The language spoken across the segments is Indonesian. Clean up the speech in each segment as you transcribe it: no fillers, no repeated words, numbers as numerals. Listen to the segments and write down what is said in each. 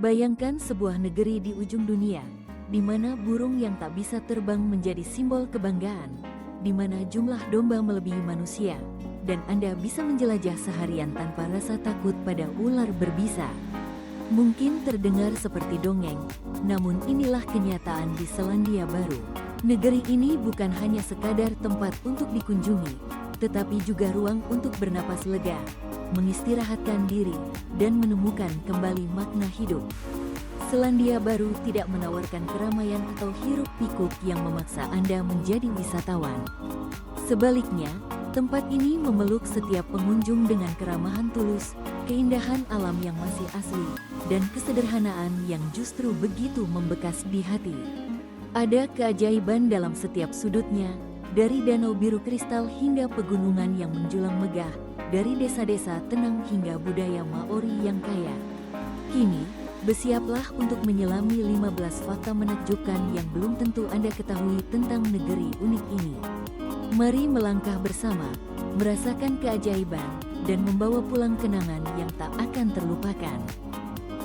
Bayangkan sebuah negeri di ujung dunia, di mana burung yang tak bisa terbang menjadi simbol kebanggaan, di mana jumlah domba melebihi manusia, dan Anda bisa menjelajah seharian tanpa rasa takut pada ular berbisa. Mungkin terdengar seperti dongeng, namun inilah kenyataan di Selandia Baru. Negeri ini bukan hanya sekadar tempat untuk dikunjungi, tetapi juga ruang untuk bernapas lega, mengistirahatkan diri, dan menemukan kembali makna hidup. Selandia Baru tidak menawarkan keramaian atau hiruk-pikuk yang memaksa Anda menjadi wisatawan. Sebaliknya, tempat ini memeluk setiap pengunjung dengan keramahan tulus, keindahan alam yang masih asli, dan kesederhanaan yang justru begitu membekas di hati. Ada keajaiban dalam setiap sudutnya, dari danau biru kristal hingga pegunungan yang menjulang megah, dari desa-desa tenang hingga budaya Maori yang kaya. Kini, bersiaplah untuk menyelami 15 fakta menakjubkan yang belum tentu Anda ketahui tentang negeri unik ini. Mari melangkah bersama, merasakan keajaiban, dan membawa pulang kenangan yang tak akan terlupakan.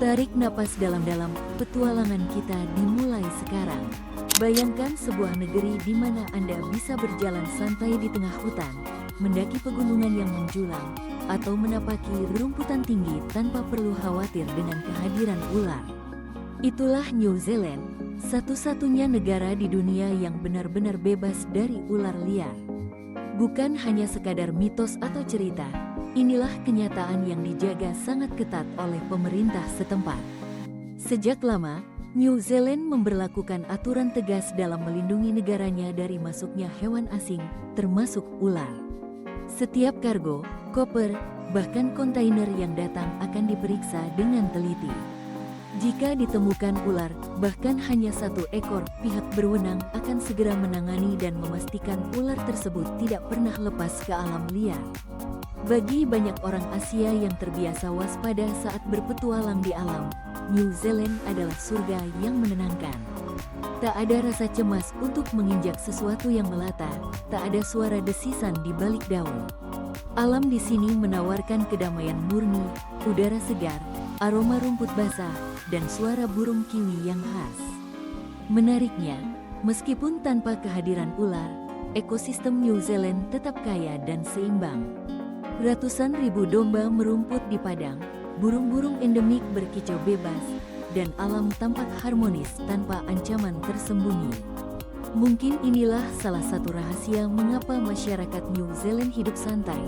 Tarik napas dalam-dalam, petualangan kita dimulai sekarang. Bayangkan sebuah negeri di mana Anda bisa berjalan santai di tengah hutan, mendaki pegunungan yang menjulang, atau menapaki rumputan tinggi tanpa perlu khawatir dengan kehadiran ular. Itulah New Zealand, satu-satunya negara di dunia yang benar-benar bebas dari ular liar. Bukan hanya sekadar mitos atau cerita, inilah kenyataan yang dijaga sangat ketat oleh pemerintah setempat. Sejak lama, New Zealand memberlakukan aturan tegas dalam melindungi negaranya dari masuknya hewan asing, termasuk ular. Setiap kargo, koper, bahkan kontainer yang datang akan diperiksa dengan teliti. Jika ditemukan ular, bahkan hanya satu ekor, pihak berwenang akan segera menangani dan memastikan ular tersebut tidak pernah lepas ke alam liar. Bagi banyak orang Asia yang terbiasa waspada saat berpetualang di alam, New Zealand adalah surga yang menenangkan. Tak ada rasa cemas untuk menginjak sesuatu yang melata, tak ada suara desisan di balik daun. Alam di sini menawarkan kedamaian murni, udara segar, aroma rumput basah, dan suara burung kiwi yang khas. Menariknya, meskipun tanpa kehadiran ular, ekosistem New Zealand tetap kaya dan seimbang. Ratusan ribu domba merumput di padang, burung-burung endemik berkicau bebas, dan alam tampak harmonis tanpa ancaman tersembunyi. Mungkin inilah salah satu rahasia mengapa masyarakat New Zealand hidup santai,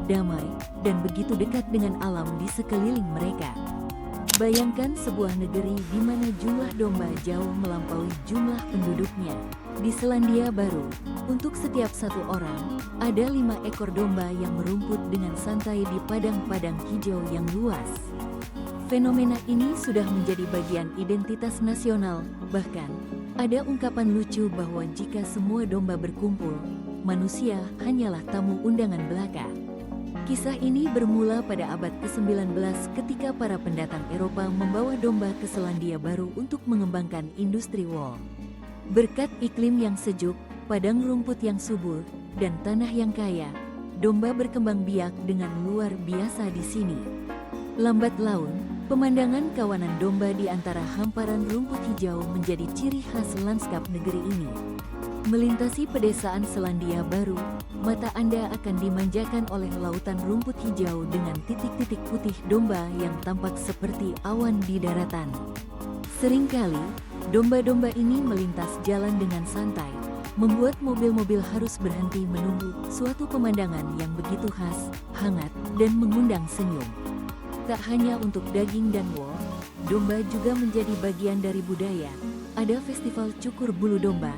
damai, dan begitu dekat dengan alam di sekeliling mereka. Bayangkan sebuah negeri di mana jumlah domba jauh melampaui jumlah penduduknya. Di Selandia Baru, untuk setiap satu orang, ada 5 ekor domba yang merumput dengan santai di padang-padang hijau yang luas. Fenomena ini sudah menjadi bagian identitas nasional, bahkan ada ungkapan lucu bahwa jika semua domba berkumpul, manusia hanyalah tamu undangan belaka. Kisah ini bermula pada abad ke-19 ketika para pendatang Eropa membawa domba ke Selandia Baru untuk mengembangkan industri wol. Berkat iklim yang sejuk, padang rumput yang subur, dan tanah yang kaya, domba berkembang biak dengan luar biasa di sini. Lambat laun, pemandangan kawanan domba di antara hamparan rumput hijau menjadi ciri khas lanskap negeri ini. Melintasi pedesaan Selandia Baru, mata Anda akan dimanjakan oleh lautan rumput hijau dengan titik-titik putih domba yang tampak seperti awan di daratan. Seringkali, domba-domba ini melintas jalan dengan santai, membuat mobil-mobil harus berhenti menunggu, suatu pemandangan yang begitu khas, hangat, dan mengundang senyum. Tak hanya untuk daging dan wol, domba juga menjadi bagian dari budaya. Ada festival cukur bulu domba,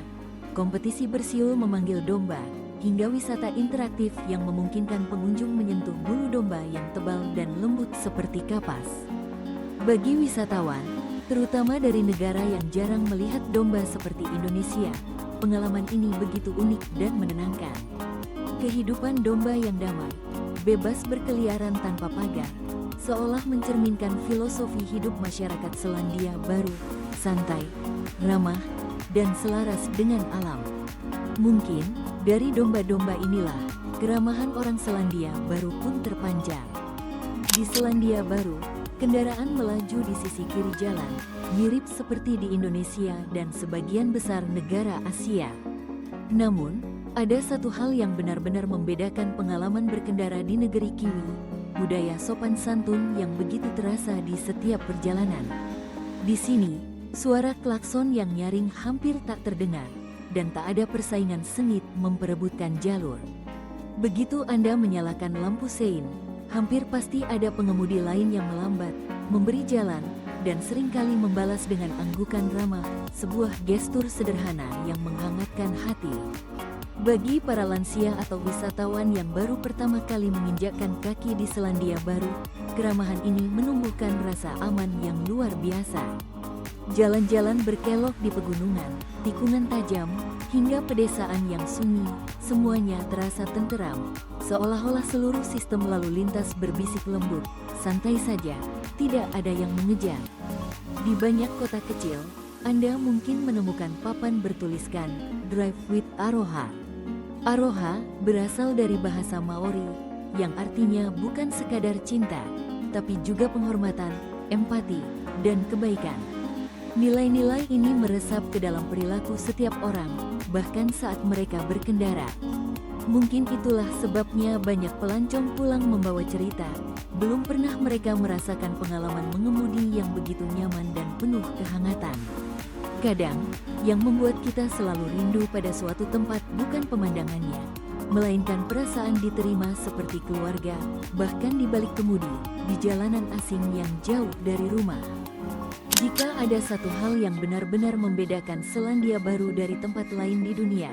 kompetisi bersiul memanggil domba, hingga wisata interaktif yang memungkinkan pengunjung menyentuh bulu domba yang tebal dan lembut seperti kapas. Bagi wisatawan, terutama dari negara yang jarang melihat domba seperti Indonesia, pengalaman ini begitu unik dan menenangkan. Kehidupan domba yang damai, bebas berkeliaran tanpa pagar, seolah mencerminkan filosofi hidup masyarakat Selandia Baru, santai, ramah, dan selaras dengan alam. Mungkin, dari domba-domba inilah, keramahan orang Selandia Baru pun terpancar. Di Selandia Baru, Kendaraan melaju di sisi kiri jalan, mirip seperti di Indonesia dan sebagian besar negara Asia. Namun, ada satu hal yang benar-benar membedakan pengalaman berkendara di negeri Kiwi, budaya sopan santun yang begitu terasa di setiap perjalanan. Di sini, suara klakson yang nyaring hampir tak terdengar, dan tak ada persaingan sengit memperebutkan jalur. Begitu Anda menyalakan lampu sein, hampir pasti ada pengemudi lain yang melambat, memberi jalan, dan seringkali membalas dengan anggukan ramah, sebuah gestur sederhana yang menghangatkan hati. Bagi para lansia atau wisatawan yang baru pertama kali menginjakkan kaki di Selandia Baru, keramahan ini menumbuhkan rasa aman yang luar biasa. Jalan-jalan berkelok di pegunungan, tikungan tajam, hingga pedesaan yang sunyi, semuanya terasa tenteram, seolah-olah seluruh sistem lalu lintas berbisik lembut, santai saja, tidak ada yang mengejar. Di banyak kota kecil, Anda mungkin menemukan papan bertuliskan Drive with Aroha. Aroha berasal dari bahasa Maori, yang artinya bukan sekadar cinta, tapi juga penghormatan, empati, dan kebaikan. Nilai-nilai ini meresap ke dalam perilaku setiap orang, bahkan saat mereka berkendara. Mungkin itulah sebabnya banyak pelancong pulang membawa cerita, belum pernah mereka merasakan pengalaman mengemudi yang begitu nyaman dan penuh kehangatan. Kadang, yang membuat kita selalu rindu pada suatu tempat bukan pemandangannya, melainkan perasaan diterima seperti keluarga, bahkan di balik kemudi, di jalanan asing yang jauh dari rumah. Jika ada satu hal yang benar-benar membedakan Selandia Baru dari tempat lain di dunia,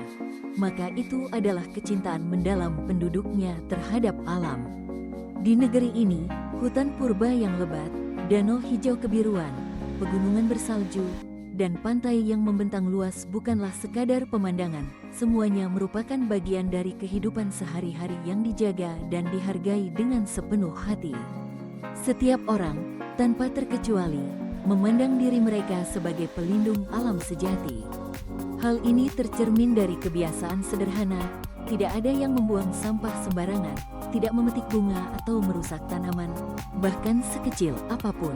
maka itu adalah kecintaan mendalam penduduknya terhadap alam. Di negeri ini, hutan purba yang lebat, danau hijau kebiruan, pegunungan bersalju, dan pantai yang membentang luas bukanlah sekadar pemandangan, semuanya merupakan bagian dari kehidupan sehari-hari yang dijaga dan dihargai dengan sepenuh hati. Setiap orang, tanpa terkecuali, memandang diri mereka sebagai pelindung alam sejati. Hal ini tercermin dari kebiasaan sederhana, tidak ada yang membuang sampah sembarangan, tidak memetik bunga atau merusak tanaman, bahkan sekecil apapun.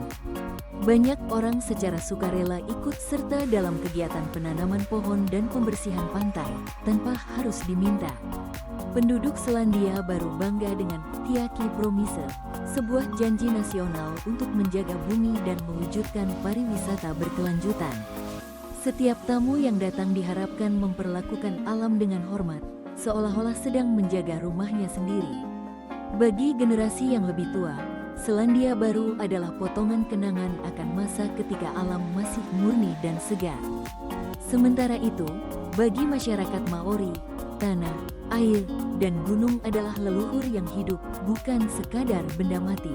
Banyak orang secara sukarela ikut serta dalam kegiatan penanaman pohon dan pembersihan pantai, tanpa harus diminta. Penduduk Selandia Baru bangga dengan Tiaki Promise, sebuah janji nasional untuk menjaga bumi dan mewujudkan pariwisata berkelanjutan. Setiap tamu yang datang diharapkan memperlakukan alam dengan hormat, seolah-olah sedang menjaga rumahnya sendiri. Bagi generasi yang lebih tua, Selandia Baru adalah potongan kenangan akan masa ketika alam masih murni dan segar. Sementara itu, bagi masyarakat Maori, tanah, air, dan gunung adalah leluhur yang hidup, bukan sekadar benda mati.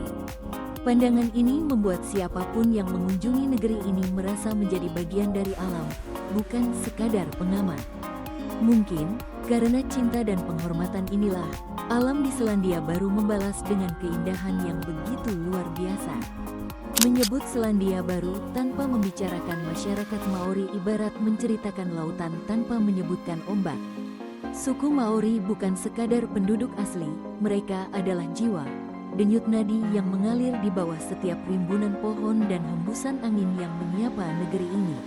Pandangan ini membuat siapapun yang mengunjungi negeri ini merasa menjadi bagian dari alam, bukan sekadar pengamat. Mungkin, karena cinta dan penghormatan inilah, alam di Selandia Baru membalas dengan keindahan yang begitu luar biasa. Menyebut Selandia Baru tanpa membicarakan masyarakat Maori ibarat menceritakan lautan tanpa menyebutkan ombak. Suku Maori bukan sekadar penduduk asli, mereka adalah jiwa, denyut nadi yang mengalir di bawah setiap rimbunan pohon dan hembusan angin yang menyapa negeri ini.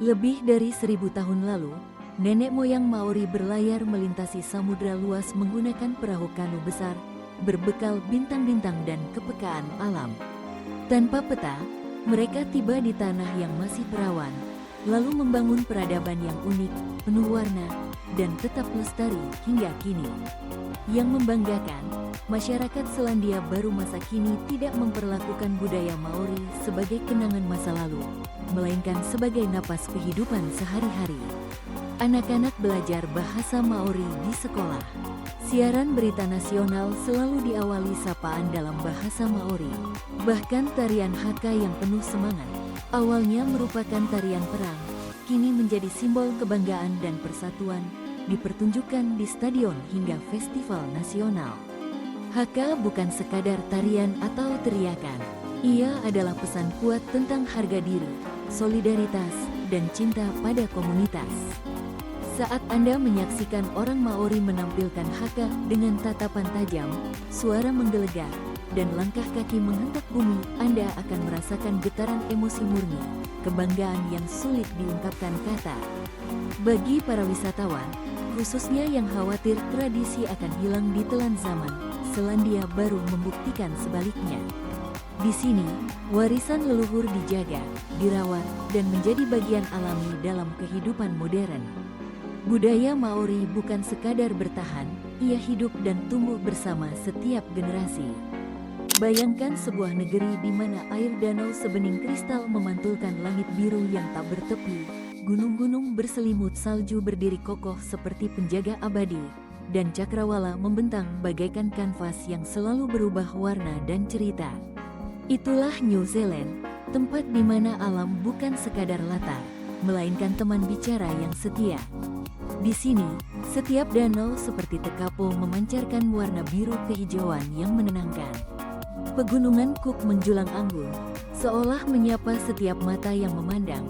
Lebih dari 1000 tahun lalu, nenek moyang Maori berlayar melintasi samudra luas menggunakan perahu kanu besar, berbekal bintang-bintang dan kepekaan alam. Tanpa peta, mereka tiba di tanah yang masih perawan, lalu membangun peradaban yang unik, penuh warna, dan tetap lestari hingga kini. Yang membanggakan, masyarakat Selandia Baru masa kini tidak memperlakukan budaya Maori sebagai kenangan masa lalu, melainkan sebagai napas kehidupan sehari-hari. Anak-anak belajar bahasa Maori di sekolah. Siaran berita nasional selalu diawali sapaan dalam bahasa Maori. Bahkan tarian Haka yang penuh semangat, awalnya merupakan tarian perang, kini menjadi simbol kebanggaan dan persatuan, dipertunjukkan di stadion hingga festival nasional. Haka bukan sekadar tarian atau teriakan. Ia adalah pesan kuat tentang harga diri, solidaritas, dan cinta pada komunitas. Saat Anda menyaksikan orang Maori menampilkan Haka dengan tatapan tajam, suara menggelegar, dan langkah kaki menghentak bumi, Anda akan merasakan getaran emosi murni, kebanggaan yang sulit diungkapkan kata. Bagi para wisatawan, khususnya yang khawatir tradisi akan hilang ditelan zaman, Selandia Baru membuktikan sebaliknya. Di sini, warisan leluhur dijaga, dirawat, dan menjadi bagian alami dalam kehidupan modern. Budaya Maori bukan sekadar bertahan, ia hidup dan tumbuh bersama setiap generasi. Bayangkan sebuah negeri di mana air danau sebening kristal memantulkan langit biru yang tak bertepi, gunung-gunung berselimut salju berdiri kokoh seperti penjaga abadi, dan cakrawala membentang bagaikan kanvas yang selalu berubah warna dan cerita. Itulah New Zealand, tempat di mana alam bukan sekadar latar, melainkan teman bicara yang setia. Di sini, setiap danau seperti Tekapo memancarkan warna biru kehijauan yang menenangkan. Pegunungan Cook menjulang anggun, seolah menyapa setiap mata yang memandang,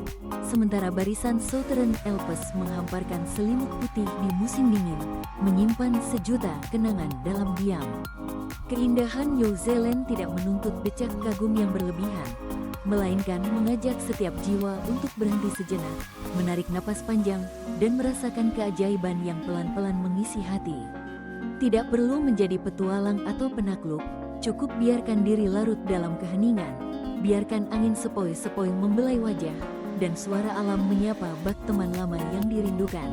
sementara barisan Southern Alps menghamparkan selimut putih di musim dingin, menyimpan sejuta kenangan dalam diam. Keindahan New Zealand tidak menuntut decak kagum yang berlebihan, melainkan mengajak setiap jiwa untuk berhenti sejenak, menarik napas panjang, dan merasakan keajaiban yang pelan-pelan mengisi hati. Tidak perlu menjadi petualang atau penakluk, cukup biarkan diri larut dalam keheningan, biarkan angin sepoi-sepoi membelai wajah, dan suara alam menyapa bak teman lama yang dirindukan.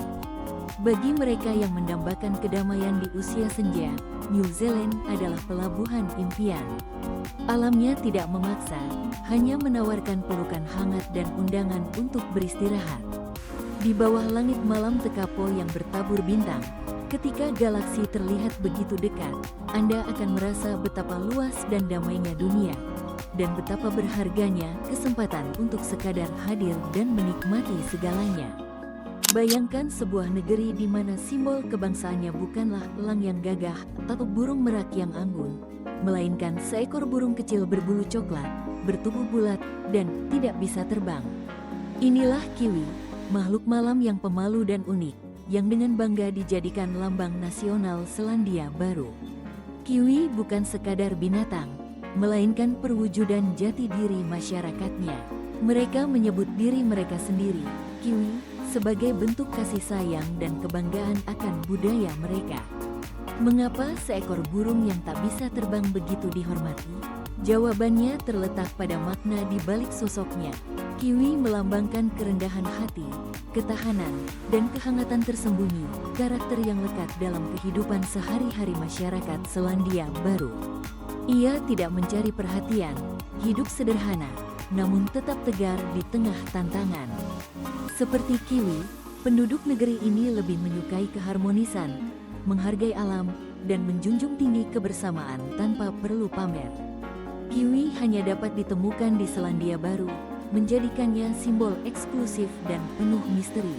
Bagi mereka yang mendambakan kedamaian di usia senja, New Zealand adalah pelabuhan impian. Alamnya tidak memaksa, hanya menawarkan pelukan hangat dan undangan untuk beristirahat. Di bawah langit malam Tekapo yang bertabur bintang, ketika galaksi terlihat begitu dekat, Anda akan merasa betapa luas dan damainya dunia, dan betapa berharganya kesempatan untuk sekadar hadir dan menikmati segalanya. Bayangkan sebuah negeri di mana simbol kebangsaannya bukanlah elang yang gagah atau burung merak yang anggun, melainkan seekor burung kecil berbulu coklat, bertubuh bulat, dan tidak bisa terbang. Inilah Kiwi, makhluk malam yang pemalu dan unik, yang dengan bangga dijadikan lambang nasional Selandia Baru. Kiwi bukan sekadar binatang, melainkan perwujudan jati diri masyarakatnya. Mereka menyebut diri mereka sendiri, Kiwi, sebagai bentuk kasih sayang dan kebanggaan akan budaya mereka. Mengapa seekor burung yang tak bisa terbang begitu dihormati? Jawabannya terletak pada makna di balik sosoknya. Kiwi melambangkan kerendahan hati, ketahanan, dan kehangatan tersembunyi, karakter yang lekat dalam kehidupan sehari-hari masyarakat Selandia Baru. Ia tidak mencari perhatian, hidup sederhana, namun tetap tegar di tengah tantangan. Seperti Kiwi, penduduk negeri ini lebih menyukai keharmonisan, menghargai alam, dan menjunjung tinggi kebersamaan tanpa perlu pamer. Kiwi hanya dapat ditemukan di Selandia Baru, menjadikannya simbol eksklusif dan penuh misteri.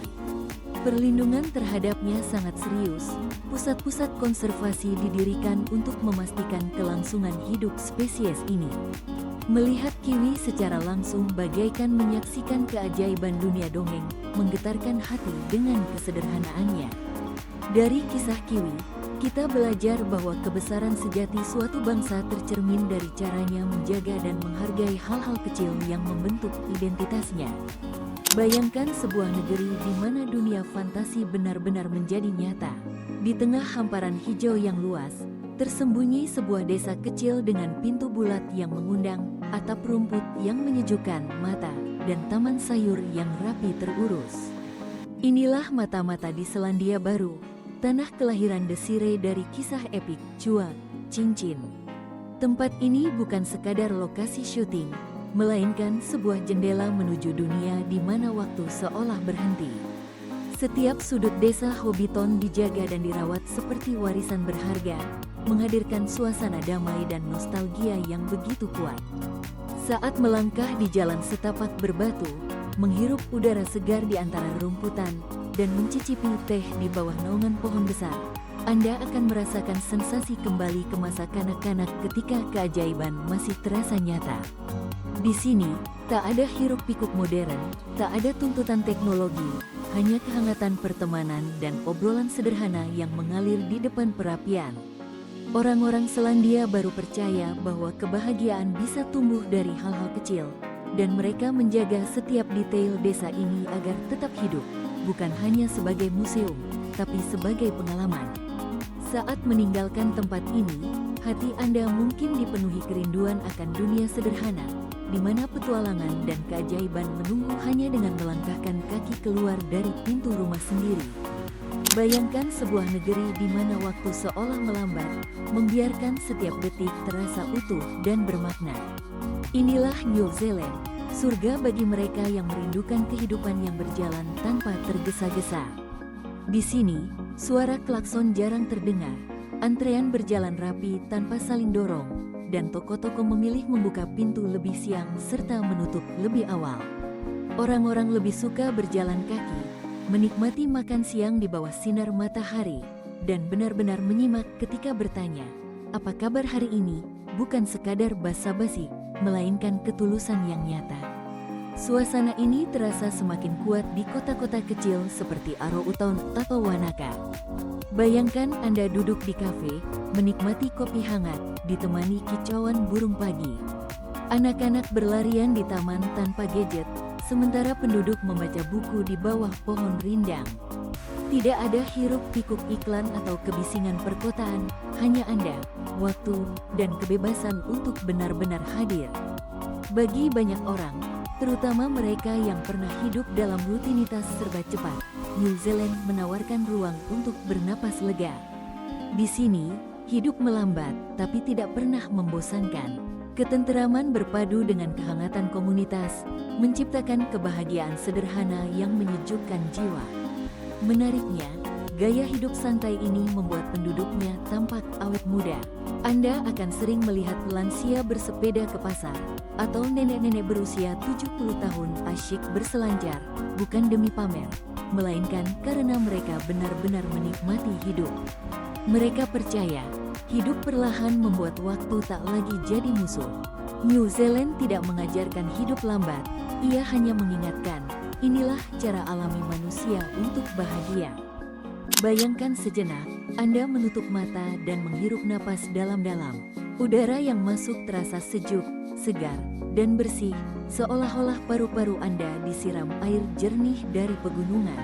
Perlindungan terhadapnya sangat serius, pusat-pusat konservasi didirikan untuk memastikan kelangsungan hidup spesies ini. Melihat Kiwi secara langsung bagaikan menyaksikan keajaiban dunia dongeng, menggetarkan hati dengan kesederhanaannya. Dari kisah Kiwi, kita belajar bahwa kebesaran sejati suatu bangsa tercermin dari caranya menjaga dan menghargai hal-hal kecil yang membentuk identitasnya. Bayangkan sebuah negeri di mana dunia fantasi benar-benar menjadi nyata. Di tengah hamparan hijau yang luas, tersembunyi sebuah desa kecil dengan pintu bulat yang mengundang, atap rumput yang menyejukkan mata, dan taman sayur yang rapi terurus. Inilah mata-mata di Selandia Baru, tanah kelahiran Desiree dari kisah epik Chua Cincin. Tempat ini bukan sekadar lokasi syuting, melainkan sebuah jendela menuju dunia di mana waktu seolah berhenti. Setiap sudut desa Hobbiton dijaga dan dirawat seperti warisan berharga, menghadirkan suasana damai dan nostalgia yang begitu kuat. Saat melangkah di jalan setapak berbatu, menghirup udara segar di antara rumputan, dan mencicipi teh di bawah naungan pohon besar, Anda akan merasakan sensasi kembali ke masa kanak-kanak ketika keajaiban masih terasa nyata. Di sini, tak ada hiruk-pikuk modern, tak ada tuntutan teknologi, hanya kehangatan pertemanan dan obrolan sederhana yang mengalir di depan perapian. Orang-orang Selandia Baru percaya bahwa kebahagiaan bisa tumbuh dari hal-hal kecil, dan mereka menjaga setiap detail desa ini agar tetap hidup, bukan hanya sebagai museum, tapi sebagai pengalaman. Saat meninggalkan tempat ini, hati Anda mungkin dipenuhi kerinduan akan dunia sederhana, di mana petualangan dan keajaiban menunggu hanya dengan melangkahkan kaki keluar dari pintu rumah sendiri. Bayangkan sebuah negeri di mana waktu seolah melambat, membiarkan setiap detik terasa utuh dan bermakna. Inilah New Zealand, surga bagi mereka yang merindukan kehidupan yang berjalan tanpa tergesa-gesa. Di sini, suara klakson jarang terdengar, antrean berjalan rapi tanpa saling dorong, dan toko-toko memilih membuka pintu lebih siang serta menutup lebih awal. Orang-orang lebih suka berjalan kaki, menikmati makan siang di bawah sinar matahari, dan benar-benar menyimak ketika bertanya, "Apa kabar hari ini?" bukan sekadar basa-basi, melainkan ketulusan yang nyata. Suasana ini terasa semakin kuat di kota-kota kecil seperti Arrowtown atau Wanaka. Bayangkan Anda duduk di kafe, menikmati kopi hangat, ditemani kicauan burung pagi. Anak-anak berlarian di taman tanpa gadget, sementara penduduk membaca buku di bawah pohon rindang. Tidak ada hiruk-pikuk iklan atau kebisingan perkotaan, hanya Anda, waktu, dan kebebasan untuk benar-benar hadir. Bagi banyak orang, terutama mereka yang pernah hidup dalam rutinitas serba cepat, New Zealand menawarkan ruang untuk bernapas lega. Di sini, hidup melambat tapi tidak pernah membosankan. Ketenteraman berpadu dengan kehangatan komunitas, menciptakan kebahagiaan sederhana yang menyejukkan jiwa. Menariknya, gaya hidup santai ini membuat penduduknya tampak awet muda. Anda akan sering melihat lansia bersepeda ke pasar, atau nenek-nenek berusia 70 tahun asyik berselancar, bukan demi pamer, melainkan karena mereka benar-benar menikmati hidup. Mereka percaya, hidup perlahan membuat waktu tak lagi jadi musuh. New Zealand tidak mengajarkan hidup lambat, ia hanya mengingatkan, inilah cara alami manusia untuk bahagia. Bayangkan sejenak, Anda menutup mata dan menghirup napas dalam-dalam. Udara yang masuk terasa sejuk, segar, dan bersih, seolah-olah paru-paru Anda disiram air jernih dari pegunungan.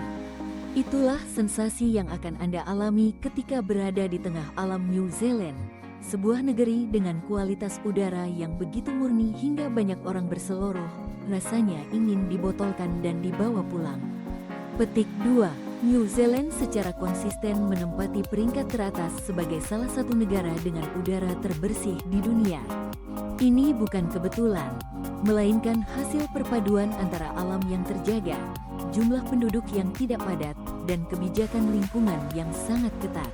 Itulah sensasi yang akan Anda alami ketika berada di tengah alam New Zealand, sebuah negeri dengan kualitas udara yang begitu murni hingga banyak orang berseloroh, rasanya ingin dibotolkan dan dibawa pulang. Petik 2. New Zealand secara konsisten menempati peringkat teratas sebagai salah satu negara dengan udara terbersih di dunia. Ini bukan kebetulan, melainkan hasil perpaduan antara alam yang terjaga, jumlah penduduk yang tidak padat, dan kebijakan lingkungan yang sangat ketat.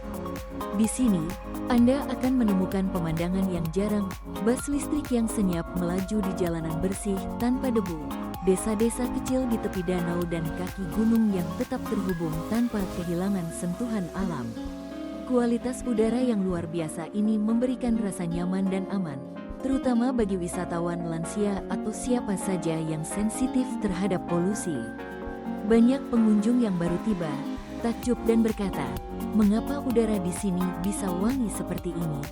Di sini, Anda akan menemukan pemandangan yang jarang, bus listrik yang senyap melaju di jalanan bersih tanpa debu, desa-desa kecil di tepi danau dan kaki gunung yang tetap terhubung tanpa kehilangan sentuhan alam. Kualitas udara yang luar biasa ini memberikan rasa nyaman dan aman, terutama bagi wisatawan lansia atau siapa saja yang sensitif terhadap polusi. Banyak pengunjung yang baru tiba, takjub dan berkata, "Mengapa udara di sini bisa wangi seperti ini?"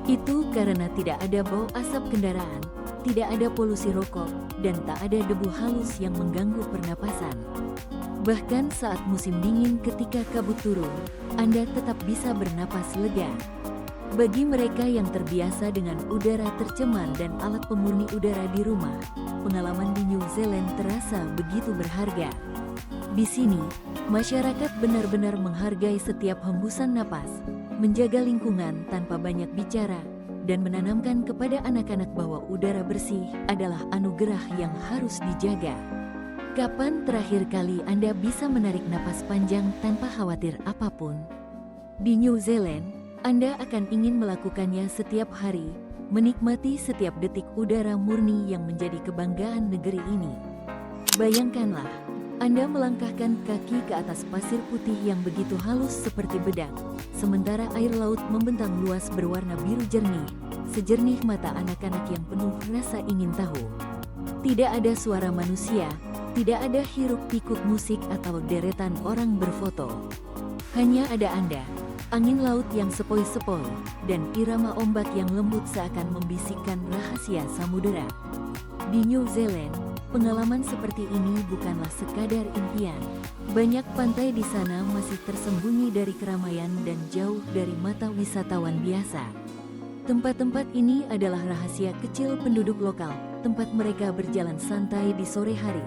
Itu karena tidak ada bau asap kendaraan, tidak ada polusi rokok, dan tak ada debu halus yang mengganggu pernapasan. Bahkan saat musim dingin ketika kabut turun, Anda tetap bisa bernapas lega. Bagi mereka yang terbiasa dengan udara tercemar dan alat pemurni udara di rumah, pengalaman di New Zealand terasa begitu berharga. Di sini, masyarakat benar-benar menghargai setiap hembusan napas, menjaga lingkungan tanpa banyak bicara, dan menanamkan kepada anak-anak bahwa udara bersih adalah anugerah yang harus dijaga. Kapan terakhir kali Anda bisa menarik napas panjang tanpa khawatir apapun? Di New Zealand, Anda akan ingin melakukannya setiap hari, menikmati setiap detik udara murni yang menjadi kebanggaan negeri ini. Bayangkanlah, Anda melangkahkan kaki ke atas pasir putih yang begitu halus seperti bedak, sementara air laut membentang luas berwarna biru jernih, sejernih mata anak-anak yang penuh rasa ingin tahu. Tidak ada suara manusia, tidak ada hiruk-pikuk musik atau deretan orang berfoto. Hanya ada Anda, angin laut yang sepoi-sepoi, dan irama ombak yang lembut seakan membisikkan rahasia samudera. Di New Zealand, pengalaman seperti ini bukanlah sekadar impian. Banyak pantai di sana masih tersembunyi dari keramaian dan jauh dari mata wisatawan biasa. Tempat-tempat ini adalah rahasia kecil penduduk lokal, tempat mereka berjalan santai di sore hari.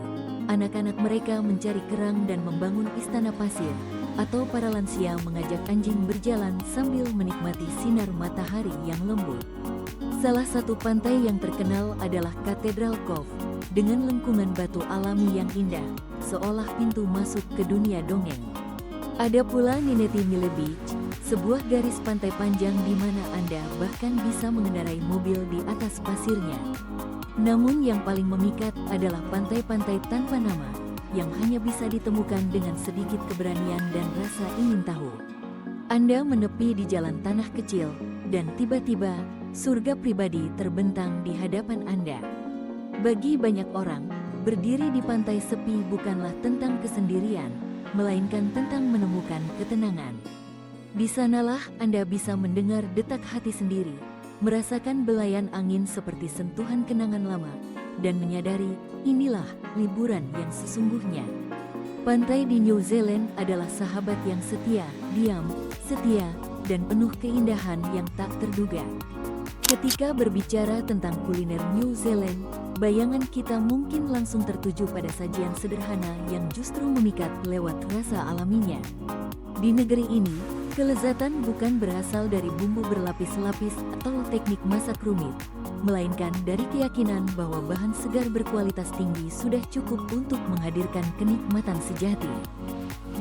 Anak-anak mereka mencari kerang dan membangun istana pasir, atau para lansia mengajak anjing berjalan sambil menikmati sinar matahari yang lembut. Salah satu pantai yang terkenal adalah Cathedral Cove, dengan lengkungan batu alami yang indah, seolah pintu masuk ke dunia dongeng. Ada pula Ninety Mile Beach, sebuah garis pantai panjang di mana Anda bahkan bisa mengendarai mobil di atas pasirnya. Namun yang paling memikat adalah pantai-pantai tanpa nama, yang hanya bisa ditemukan dengan sedikit keberanian dan rasa ingin tahu. Anda menepi di jalan tanah kecil, dan tiba-tiba, surga pribadi terbentang di hadapan Anda. Bagi banyak orang, berdiri di pantai sepi bukanlah tentang kesendirian, melainkan tentang menemukan ketenangan. Di sanalah Anda bisa mendengar detak hati sendiri, merasakan belayan angin seperti sentuhan kenangan lama, dan menyadari inilah liburan yang sesungguhnya. Pantai di New Zealand adalah sahabat yang setia, diam, setia, dan penuh keindahan yang tak terduga. Ketika berbicara tentang kuliner New Zealand, bayangan kita mungkin langsung tertuju pada sajian sederhana yang justru memikat lewat rasa alaminya. Di negeri ini, kelezatan bukan berasal dari bumbu berlapis-lapis atau teknik masak rumit, melainkan dari keyakinan bahwa bahan segar berkualitas tinggi sudah cukup untuk menghadirkan kenikmatan sejati.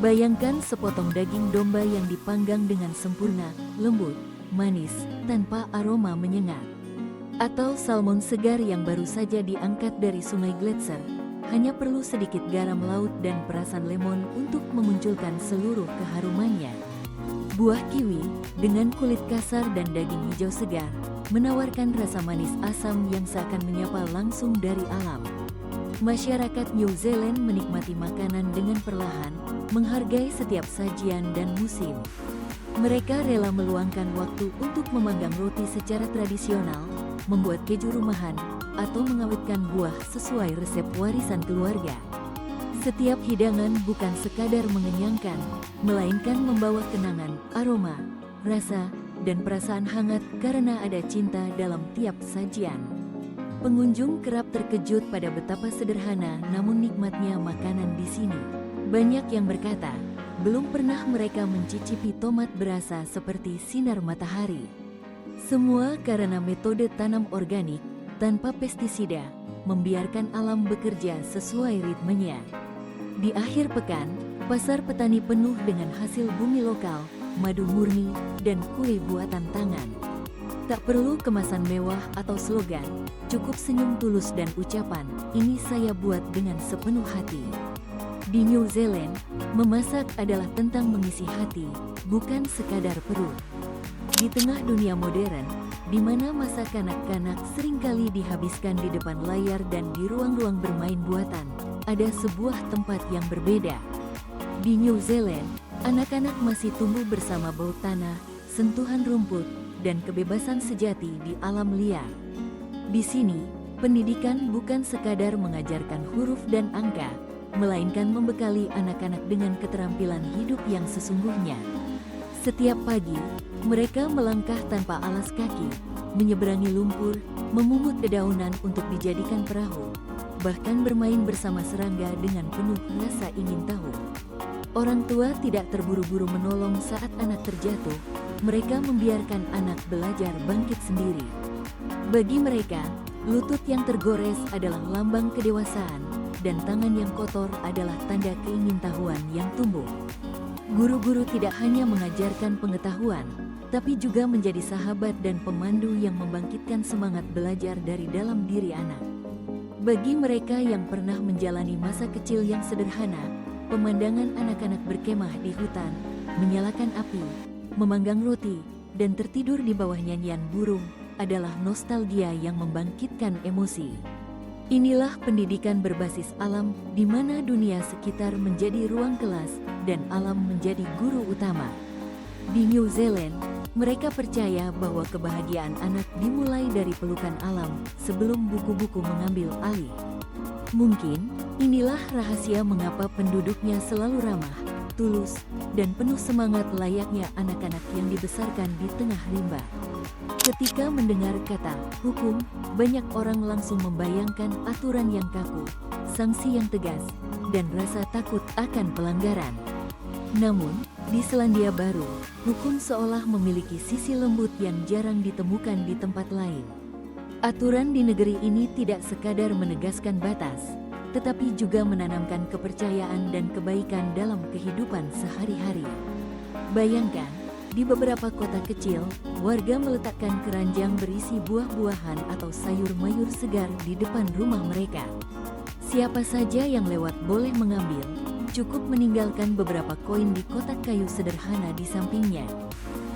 Bayangkan sepotong daging domba yang dipanggang dengan sempurna, lembut, manis, tanpa aroma menyengat. Atau salmon segar yang baru saja diangkat dari sungai Gletser, hanya perlu sedikit garam laut dan perasan lemon untuk memunculkan seluruh keharumannya. Buah kiwi, dengan kulit kasar dan daging hijau segar, menawarkan rasa manis asam yang seakan menyapa langsung dari alam. Masyarakat New Zealand menikmati makanan dengan perlahan, menghargai setiap sajian dan musim. Mereka rela meluangkan waktu untuk memanggang roti secara tradisional, membuat keju rumahan, atau mengawetkan buah sesuai resep warisan keluarga. Setiap hidangan bukan sekadar mengenyangkan, melainkan membawa kenangan, aroma, rasa, dan perasaan hangat karena ada cinta dalam tiap sajian. Pengunjung kerap terkejut pada betapa sederhana namun nikmatnya makanan di sini. Banyak yang berkata, belum pernah mereka mencicipi tomat berasa seperti sinar matahari. Semua karena metode tanam organik, tanpa pestisida, membiarkan alam bekerja sesuai ritmenya. Di akhir pekan, pasar petani penuh dengan hasil bumi lokal, madu murni, dan kue buatan tangan. Tak perlu kemasan mewah atau slogan, cukup senyum tulus dan ucapan, "Ini saya buat dengan sepenuh hati." Di New Zealand, memasak adalah tentang mengisi hati, bukan sekadar perut. Di tengah dunia modern, di mana masa kanak-kanak seringkali dihabiskan di depan layar dan di ruang-ruang bermain buatan, ada sebuah tempat yang berbeda. Di New Zealand, anak-anak masih tumbuh bersama bau tanah, sentuhan rumput, dan kebebasan sejati di alam liar. Di sini, pendidikan bukan sekadar mengajarkan huruf dan angka, melainkan membekali anak-anak dengan keterampilan hidup yang sesungguhnya. Setiap pagi, mereka melangkah tanpa alas kaki, menyeberangi lumpur, memungut dedaunan untuk dijadikan perahu, bahkan bermain bersama serangga dengan penuh rasa ingin tahu. Orang tua tidak terburu-buru menolong saat anak terjatuh, mereka membiarkan anak belajar bangkit sendiri. Bagi mereka, lutut yang tergores adalah lambang kedewasaan, dan tangan yang kotor adalah tanda keingintahuan yang tumbuh. Guru-guru tidak hanya mengajarkan pengetahuan, tapi juga menjadi sahabat dan pemandu yang membangkitkan semangat belajar dari dalam diri anak. Bagi mereka yang pernah menjalani masa kecil yang sederhana, pemandangan anak-anak berkemah di hutan, menyalakan api, memanggang roti, dan tertidur di bawah nyanyian burung adalah nostalgia yang membangkitkan emosi. Inilah pendidikan berbasis alam di mana dunia sekitar menjadi ruang kelas dan alam menjadi guru utama. Di New Zealand, mereka percaya bahwa kebahagiaan anak dimulai dari pelukan alam sebelum buku-buku mengambil alih. Mungkin inilah rahasia mengapa penduduknya selalu ramah, tulus, dan penuh semangat layaknya anak-anak yang dibesarkan di tengah rimba. Ketika mendengar kata hukum, banyak orang langsung membayangkan aturan yang kaku, sanksi yang tegas, dan rasa takut akan pelanggaran. Namun, di Selandia Baru, hukum seolah memiliki sisi lembut yang jarang ditemukan di tempat lain. Aturan di negeri ini tidak sekadar menegaskan batas, tetapi juga menanamkan kepercayaan dan kebaikan dalam kehidupan sehari-hari. Bayangkan, di beberapa kota kecil, warga meletakkan keranjang berisi buah-buahan atau sayur mayur segar di depan rumah mereka. Siapa saja yang lewat boleh mengambil, cukup meninggalkan beberapa koin di kotak kayu sederhana di sampingnya.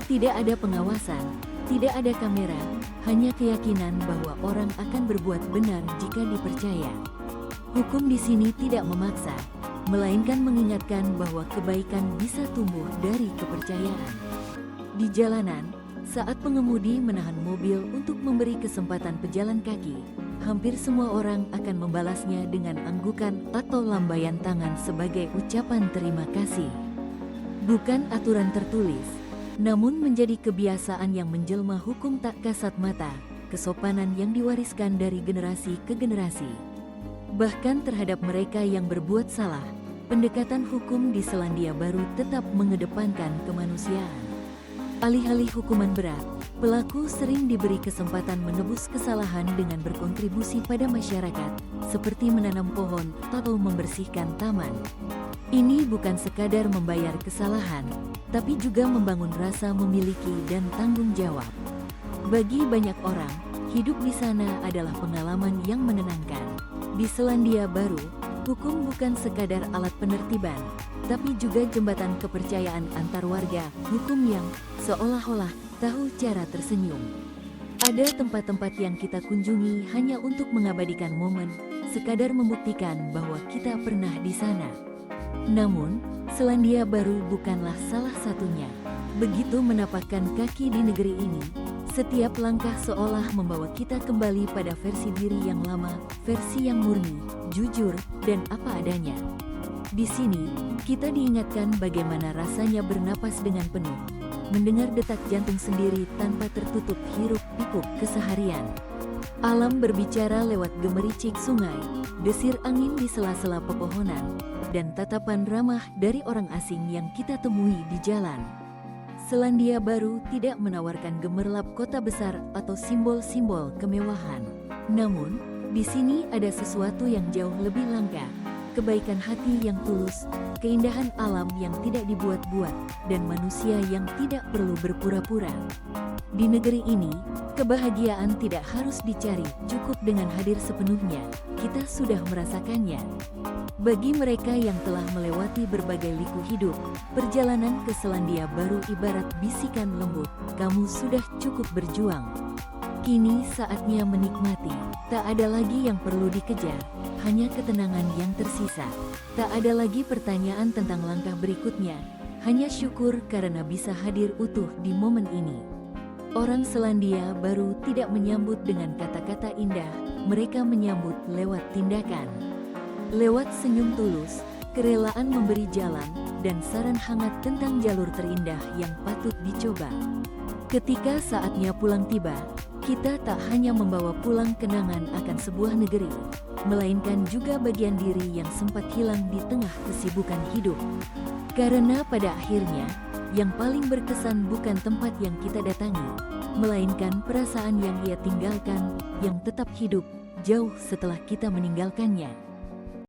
Tidak ada pengawasan, tidak ada kamera, hanya keyakinan bahwa orang akan berbuat benar jika dipercaya. Hukum di sini tidak memaksa, melainkan mengingatkan bahwa kebaikan bisa tumbuh dari kepercayaan. Di jalanan, saat pengemudi menahan mobil untuk memberi kesempatan pejalan kaki, hampir semua orang akan membalasnya dengan anggukan atau lambaian tangan sebagai ucapan terima kasih. Bukan aturan tertulis, namun menjadi kebiasaan yang menjelma hukum tak kasat mata, kesopanan yang diwariskan dari generasi ke generasi. Bahkan terhadap mereka yang berbuat salah, pendekatan hukum di Selandia Baru tetap mengedepankan kemanusiaan. Alih-alih hukuman berat, pelaku sering diberi kesempatan menebus kesalahan dengan berkontribusi pada masyarakat, seperti menanam pohon atau membersihkan taman. Ini bukan sekadar membayar kesalahan, tapi juga membangun rasa memiliki dan tanggung jawab. Bagi banyak orang, hidup di sana adalah pengalaman yang menenangkan. Di Selandia Baru, hukum bukan sekadar alat penertiban, tapi juga jembatan kepercayaan antar warga, hukum yang seolah-olah tahu cara tersenyum. Ada tempat-tempat yang kita kunjungi hanya untuk mengabadikan momen, sekadar membuktikan bahwa kita pernah di sana. Namun, Selandia Baru bukanlah salah satunya. Begitu menapakkan kaki di negeri ini, setiap langkah seolah membawa kita kembali pada versi diri yang lama, versi yang murni, jujur, dan apa adanya. Di sini, kita diingatkan bagaimana rasanya bernapas dengan penuh, mendengar detak jantung sendiri tanpa tertutup hiruk-pikuk keseharian. Alam berbicara lewat gemericik sungai, desir angin di sela-sela pepohonan, dan tatapan ramah dari orang asing yang kita temui di jalan. Selandia Baru tidak menawarkan gemerlap kota besar atau simbol-simbol kemewahan. Namun, di sini ada sesuatu yang jauh lebih langka. Kebaikan hati yang tulus, keindahan alam yang tidak dibuat-buat, dan manusia yang tidak perlu berpura-pura. Di negeri ini, kebahagiaan tidak harus dicari, cukup dengan hadir sepenuhnya. Kita sudah merasakannya. Bagi mereka yang telah melewati berbagai liku hidup, perjalanan ke Selandia Baru ibarat bisikan lembut, kamu sudah cukup berjuang. Kini saatnya menikmati, tak ada lagi yang perlu dikejar, hanya ketenangan yang tersisa. Tak ada lagi pertanyaan tentang langkah berikutnya, hanya syukur karena bisa hadir utuh di momen ini. Orang Selandia Baru tidak menyambut dengan kata-kata indah, mereka menyambut lewat tindakan. Lewat senyum tulus, kerelaan memberi jalan, dan saran hangat tentang jalur terindah yang patut dicoba. Ketika saatnya pulang tiba, kita tak hanya membawa pulang kenangan akan sebuah negeri, melainkan juga bagian diri yang sempat hilang di tengah kesibukan hidup. Karena pada akhirnya, yang paling berkesan bukan tempat yang kita datangi, melainkan perasaan yang ia tinggalkan, yang tetap hidup jauh setelah kita meninggalkannya.